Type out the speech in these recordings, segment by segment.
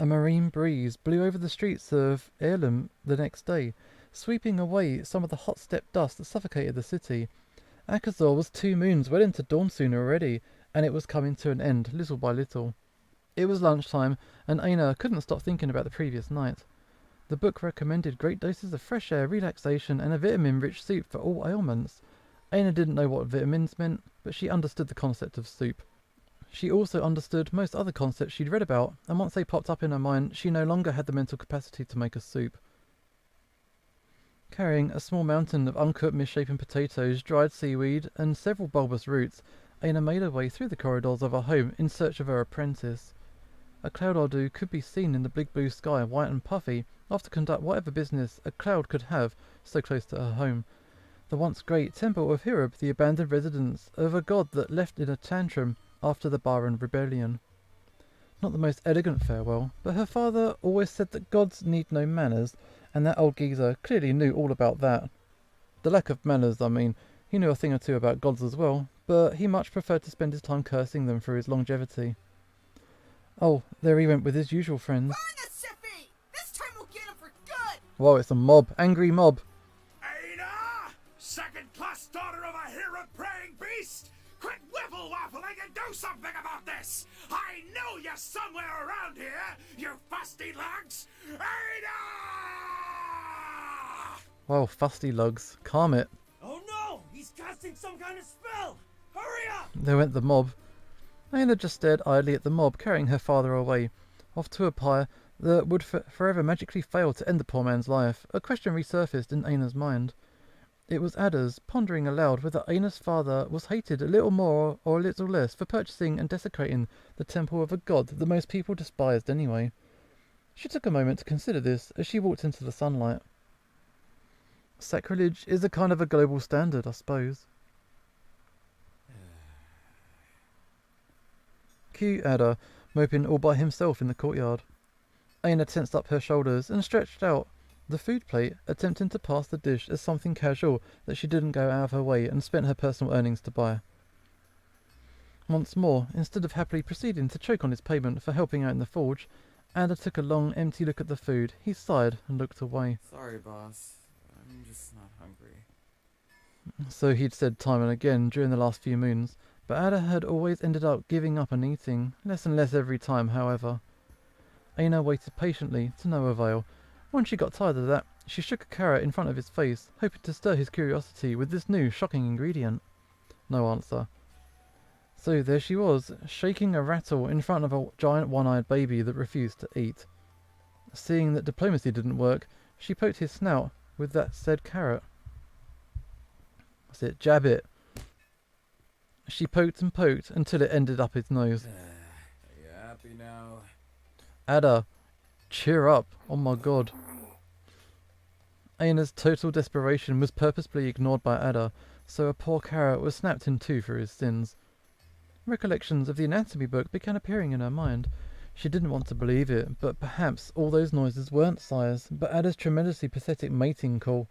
A marine breeze blew over the streets of Elam the next day, sweeping away some of the hot steppe dust that suffocated the city. Akazor was 2 moons well into dawn soon already, and it was coming to an end, little by little. It was lunchtime, and Eina couldn't stop thinking about the previous night. The book recommended great doses of fresh air, relaxation, and a vitamin-rich soup for all ailments. Eina didn't know what vitamins meant, but she understood the concept of soup. She also understood most other concepts she'd read about, and once they popped up in her mind, she no longer had the mental capacity to make a soup. Carrying a small mountain of uncooked misshapen potatoes, dried seaweed, and several bulbous roots, Eina made her way through the corridors of her home in search of her apprentice. A cloud or two could be seen in the big blue sky, white and puffy, off to conduct whatever business a cloud could have so close to her home. The once great temple of Hirab, the abandoned residence of a god that left in a tantrum after the Baran rebellion. Not the most elegant farewell, but her father always said that gods need no manners, and that old geezer clearly knew all about that. The lack of manners, I mean. He knew a thing or two about gods as well, but he much preferred to spend his time cursing them for his longevity. Oh, there he went with his usual friends. Burn the Sippy! This time we'll get him for good! Whoa, it's a mob. Angry mob. Eina! Second-class daughter of a hero-praying beast! Quit whiffle-waffling and do something about this! I know you're somewhere around here, you fusty lugs! Eina! Whoa, fusty lugs. Calm it. Oh no! He's casting some kind of spell! Hurry up! There went the mob. Eina just stared idly at the mob carrying her father away, off to a pyre that would forever magically fail to end the poor man's life. A question resurfaced in Eina's mind. It was Ader's, pondering aloud whether Eina's father was hated a little more or a little less for purchasing and desecrating the temple of a god that most people despised anyway. She took a moment to consider this as she walked into the sunlight. Sacrilege is a kind of a global standard, I suppose. Cue Ader, moping all by himself in the courtyard. Eina tensed up her shoulders and stretched out the food plate, attempting to pass the dish as something casual that she didn't go out of her way and spent her personal earnings to buy. Once more, instead of happily proceeding to choke on his payment for helping out in the forge, Ader took a long, empty look at the food. He sighed and looked away. Sorry, boss. I'm just not hungry. So he'd said time and again during the last few moons, but Ader had always ended up giving up on eating, less and less every time, however. Eina waited patiently, to no avail. Once she got tired of that, she shook a carrot in front of his face, hoping to stir his curiosity with this new, shocking ingredient. No answer. So there she was, shaking a rattle in front of a giant one-eyed baby that refused to eat. Seeing that diplomacy didn't work, she poked his snout with that said carrot. That's it, jab it. She poked and poked until it ended up his nose. Are you happy now? Ader, cheer up, oh my god. Eina's total desperation was purposefully ignored by Ader, so a poor carrot was snapped in two for his sins. Recollections of the anatomy book began appearing in her mind. She didn't want to believe it, but perhaps all those noises weren't sighs, but Ader's tremendously pathetic mating call.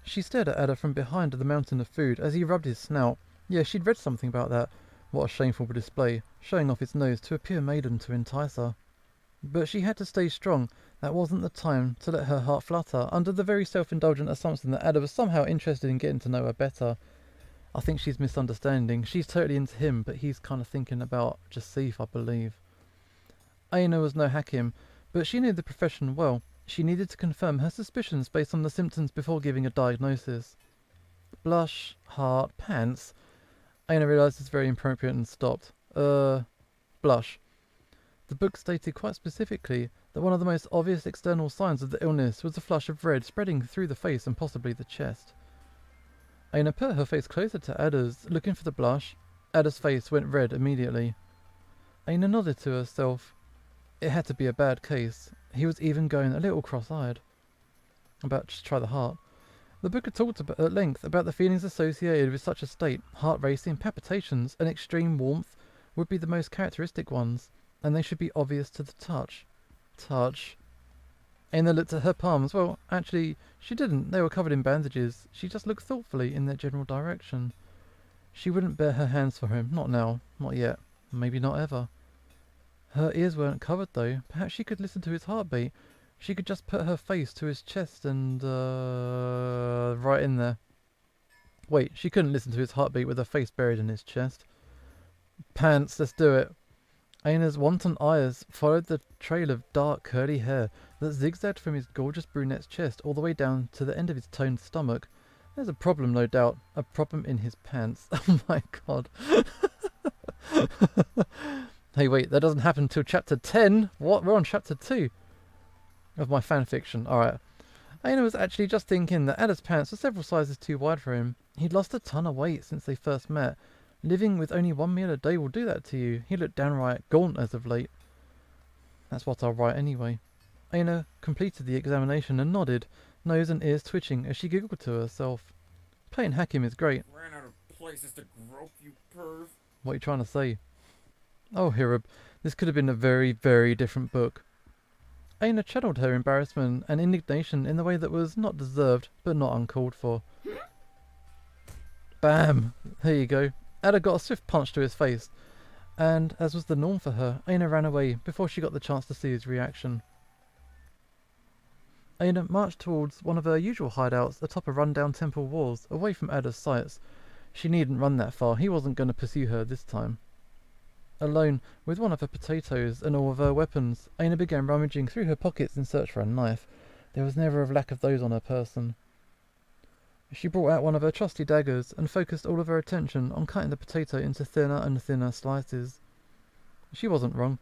She stared at Ader from behind the mountain of food as he rubbed his snout. Yeah, she'd read something about that. What a shameful display, showing off his nose to a pure maiden to entice her. But she had to stay strong. That wasn't the time to let her heart flutter under the very self-indulgent assumption that Ader was somehow interested in getting to know her better. I think she's misunderstanding. She's totally into him, but he's kind of thinking about Jasif, I believe. Eina was no hakim, but she knew the profession well. She needed to confirm her suspicions based on the symptoms before giving a diagnosis. Blush, heart, pants. Eina realised it's very inappropriate and stopped. Blush. The book stated quite specifically that one of the most obvious external signs of the illness was a flush of red spreading through the face and possibly the chest. Eina put her face closer to Ader's, looking for the blush. Ader's face went red immediately. Eina nodded to herself. It had to be a bad case. He was even going a little cross-eyed. Just try the heart. The book had talked at length about the feelings associated with such a state. Heart racing, palpitations, and extreme warmth would be the most characteristic ones, and they should be obvious to the touch. Touch. Eina looked at her palms. Well, actually, she didn't. They were covered in bandages. She just looked thoughtfully in their general direction. She wouldn't bare her hands for him. Not now. Not yet. Maybe not ever. Her ears weren't covered though. Perhaps she could listen to his heartbeat. She could just put her face to his chest and, right in there. Wait, she couldn't listen to his heartbeat with her face buried in his chest. Pants, let's do it. Eina's wanton eyes followed the trail of dark, curly hair that zigzagged from his gorgeous brunette's chest all the way down to the end of his toned stomach. There's a problem, no doubt. A problem in his pants. Oh my god. Hey, wait, that doesn't happen until chapter 10? What? We're on chapter 2 of my fanfiction. Alright. Eina was actually just thinking that Ader's pants were several sizes too wide for him. He'd lost a ton of weight since they first met. Living with only one meal a day will do that to you. He looked downright gaunt as of late. That's what I'll write anyway. Eina completed the examination and nodded, nose and ears twitching as she giggled to herself. Playing Hakim is great. Ran out of places to grope, you perv. What are you trying to say? Oh, Hirab, this could have been a very, very different book. Eina channeled her embarrassment and indignation in the way that was not deserved, but not uncalled for. Bam! There you go. Ader got a swift punch to his face, and, as was the norm for her, Eina ran away before she got the chance to see his reaction. Eina marched towards one of her usual hideouts atop a run-down temple walls, away from Ader's sights. She needn't run that far, he wasn't going to pursue her this time. Alone, with one of her potatoes and all of her weapons, Eina began rummaging through her pockets in search for a knife. There was never a lack of those on her person. She brought out one of her trusty daggers and focused all of her attention on cutting the potato into thinner and thinner slices. She wasn't wrong.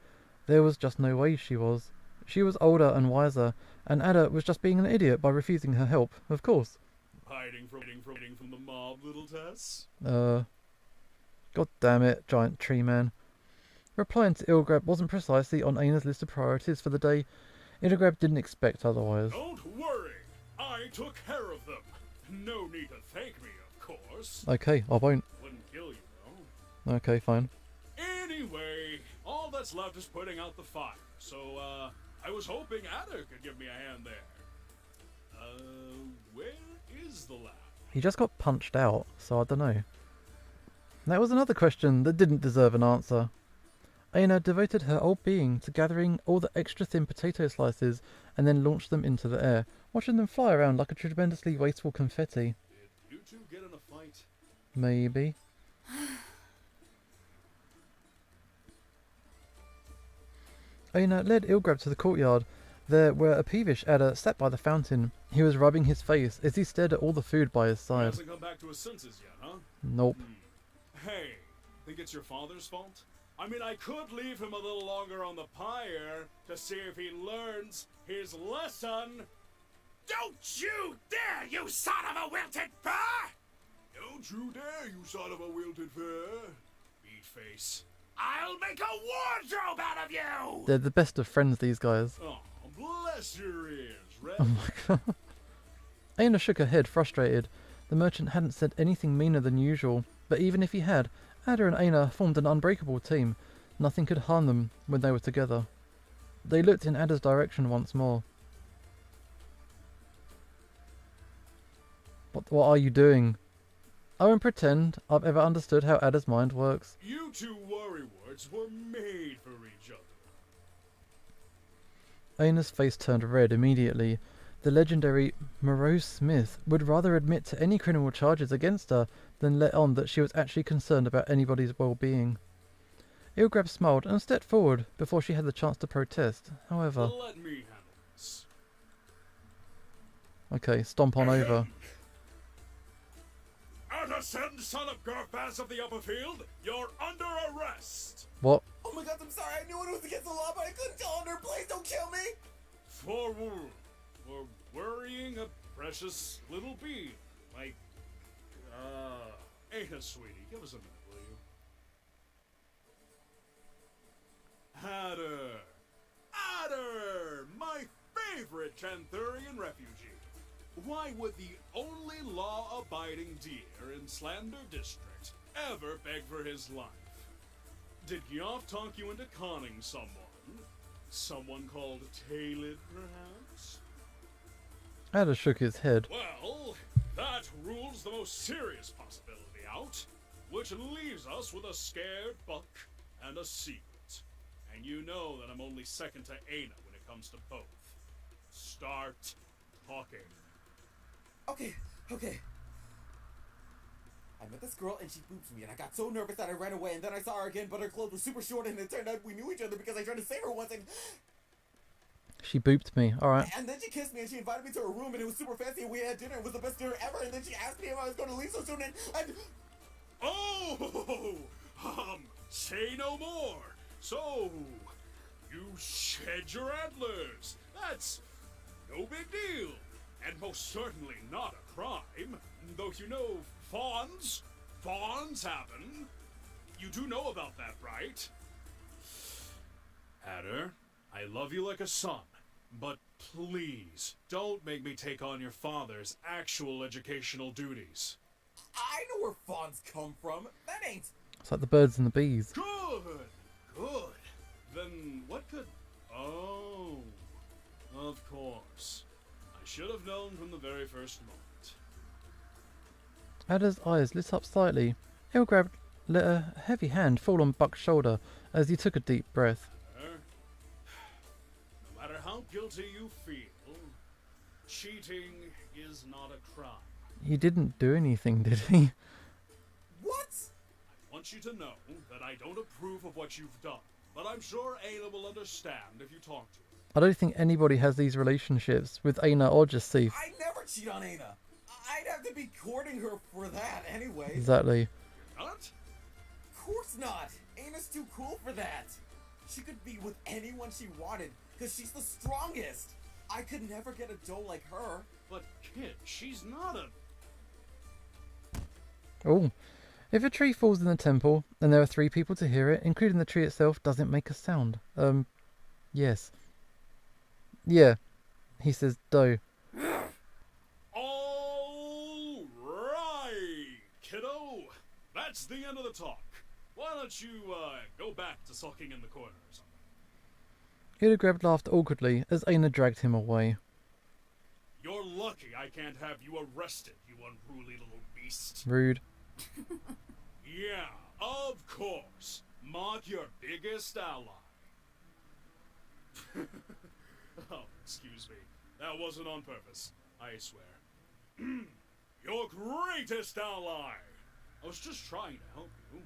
There was just no way she was. She was older and wiser, and Ader was just being an idiot by refusing her help, of course. Hiding from the mob, little Tess? God damn it, giant tree man. Replying to Ilgrab wasn't precisely on Eina's list of priorities for the day. Ilgrab didn't expect otherwise. Don't worry, I took care of them. No need to thank me, of course. Okay, I won't. Wouldn't kill you, though. Okay, fine. Anyway, all that's left is putting out the fire. So, I was hoping Ader could give me a hand there. Where is the lab? He just got punched out, so I don't know. That was another question that didn't deserve an answer. Eina devoted her whole being to gathering all the extra thin potato slices and then launched them into the air, watching them fly around like a tremendously wasteful confetti. Did you two get in a fight? Maybe. Eina led Ilgrab to the courtyard. There, where a peevish Ader sat by the fountain. He was rubbing his face as he stared at all the food by his He side. hasn't come back to his senses yet, huh? Nope. Hey, think it's your father's fault? I mean, I could leave him a little longer on the pyre to see if he learns his lesson. Don't you dare, you son of a wilted fur! Don't you dare, you son of a wilted fur! Meat face. I'll make a wardrobe out of you! They're the best of friends, these guys. Oh, bless your ears, Red. Oh my god. Eina shook her head, frustrated. The merchant hadn't said anything meaner than usual, but even if he had, Ader and Eina formed an unbreakable team. Nothing could harm them when they were together. They looked in Ader's direction once more. What are you doing? I won't pretend I've ever understood how Ader's mind works. You two worrywarts were made for each other. Eina's face turned red immediately. The legendary Moreau Smith would rather admit to any criminal charges against her than let on that she was actually concerned about anybody's well-being. Ilgrab smiled and stepped forward before she had the chance to protest. However... Let me handle this. Okay, stomp on over. Addison, son of Garfaz of the Upper Field, you're under arrest! What? Oh my god, I'm sorry. I knew it was against the law, but I couldn't tell under. Please don't kill me. For worrying a precious little bee. Like, Eina, sweetie, give us a minute, will you? Ader! Ader! My favorite Canthurian refugee. Why would the only law-abiding deer in Slander District ever beg for his life? Did Yoff talk you into conning someone? Someone called Talid, perhaps? Ader shook his head. Well, that rules the most serious possibility out, which leaves us with a scared buck and a secret. And you know that I'm only second to Eina when it comes to both. Start talking. Okay. I met this girl and she booped me and I got so nervous that I ran away and then I saw her again but her clothes were super short and it turned out we knew each other because I tried to save her once and She booped me. Alright. then she kissed me and she invited me to her room and it was super fancy and we had dinner. It was the best dinner ever and then she asked me if I was going to leave so soon and Oh! Say no more. So, you shed your antlers. That's no big deal. And most certainly not a crime. Though you know, fawns happen. You do know about that, right? Ader, I love you like a son, but please don't make me take on your father's actual educational duties. I know where fawns come from. That ain't... It's like the birds and the bees. Good. Then what could... Oh, of course. I should have known from the very first moment. Ader's eyes lit up slightly. Ilgrab let a heavy hand fall on Buck's shoulder as he took a deep breath. No matter how guilty you feel, cheating is not a crime. He didn't do anything, did he? What? I want you to know that I don't approve of what you've done, but I'm sure Elam will understand if you talk to her. I don't think anybody has these relationships with Eina or just Sif. I never cheat on Eina. I'd have to be courting her for that anyway. Exactly. Not? Of course not. Eina's too cool for that. She could be with anyone she wanted, because she's the strongest. I could never get a doe like her. But kid, she's not a... Oh. If a tree falls in the temple and there are 3 people to hear it, including the tree itself, does it make a sound? Yes. Yeah. He says doe. All right, kiddo. That's the end of the talk. Why don't you, go back to sulking in the corner or something? Ilgrab laughed awkwardly as Eina dragged him away. You're lucky I can't have you arrested, you unruly little beast. Rude. Yeah, of course. Mark your biggest ally. Oh, excuse me. That wasn't on purpose, I swear. Your greatest ally! I was just trying to help you.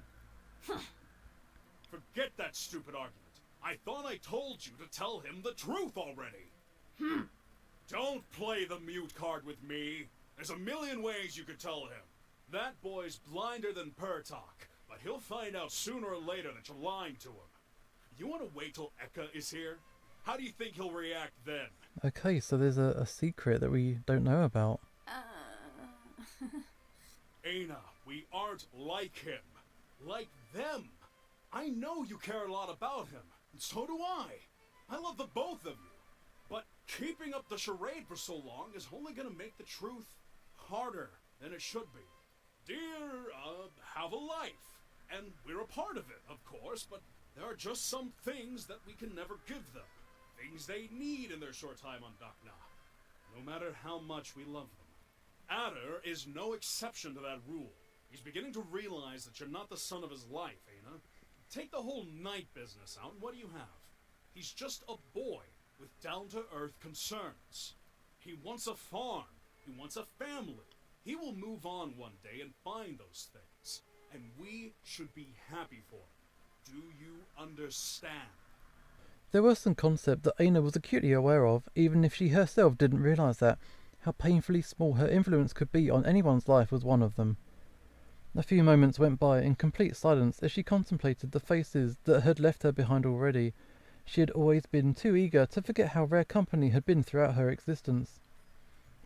Forget that stupid argument. I thought I told you to tell him the truth already. Don't play the mute card with me. There's a million ways you could tell him. That boy's blinder than Pertok, but he'll find out sooner or later that you're lying to him. You want to wait till Eka is here? How do you think he'll react then? Okay, so there's a secret that we don't know about. Eina, we aren't like him. Like them. I know you care a lot about him, and so do I. I love the both of you. But keeping up the charade for so long is only gonna make the truth harder than it should be. Dear, have a life. And we're a part of it, of course, but there are just some things that we can never give them. Things they need in their short time on Dakna. No matter how much we love them. Ader is no exception to that rule. He's beginning to realize that you're not the son of his life, Eina. Take the whole night business out, and what do you have? He's just a boy with down-to-earth concerns. He wants a farm. He wants a family. He will move on one day and find those things. And we should be happy for him. Do you understand? There was some concept that Eina was acutely aware of, even if she herself didn't realise that. How painfully small her influence could be on anyone's life was one of them. A few moments went by in complete silence as she contemplated the faces that had left her behind already. She had always been too eager to forget how rare company had been throughout her existence.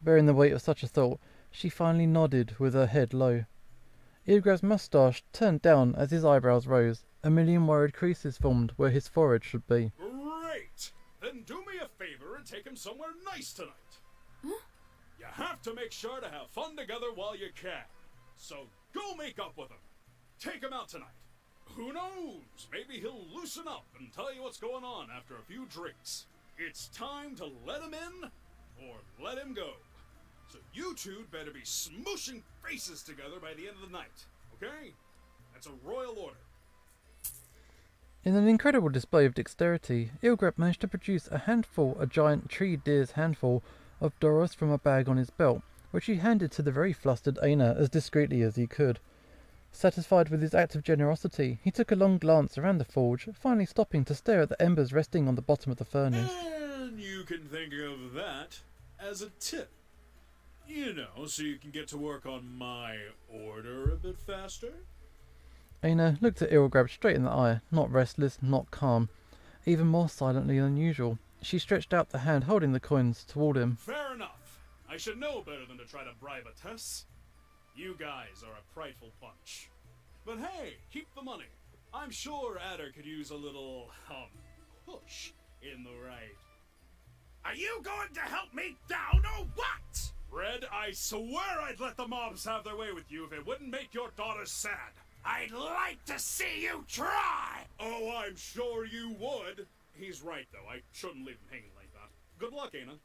Bearing the weight of such a thought, she finally nodded with her head low. Ilgrab's moustache turned down as his eyebrows rose. A million worried creases formed where his forehead should be. Great! Then do me a favor and take him somewhere nice tonight. Huh? You have to make sure to have fun together while you can. So go make up with him. Take him out tonight. Who knows? Maybe he'll loosen up and tell you what's going on after a few drinks. It's time to let him in or let him go. So you two better be smooshing faces together by the end of the night, okay? That's a royal order. In an incredible display of dexterity, Ilgrab managed to produce a giant tree deer's handful of Doros from a bag on his belt, which he handed to the very flustered Eina as discreetly as he could. Satisfied with his act of generosity, he took a long glance around the forge, finally stopping to stare at the embers resting on the bottom of the furnace. And you can think of that as a tip. You know, so you can get to work on my order a bit faster. Eina looked at Ilgrab straight in the eye, not restless, not calm, even more silently than usual. She stretched out the hand holding the coins toward him. Fair enough. I should know better than to try to bribe a Tess. You guys are a prideful bunch. But hey, keep the money. I'm sure Ader could use a little, push in the right. Are you going to help me down or what? Red, I swear I'd let the mobs have their way with you if it wouldn't make your daughter sad. I'd like to see you try! Oh, I'm sure you would. He's right, though. I shouldn't leave him hanging like that. Good luck, Eina.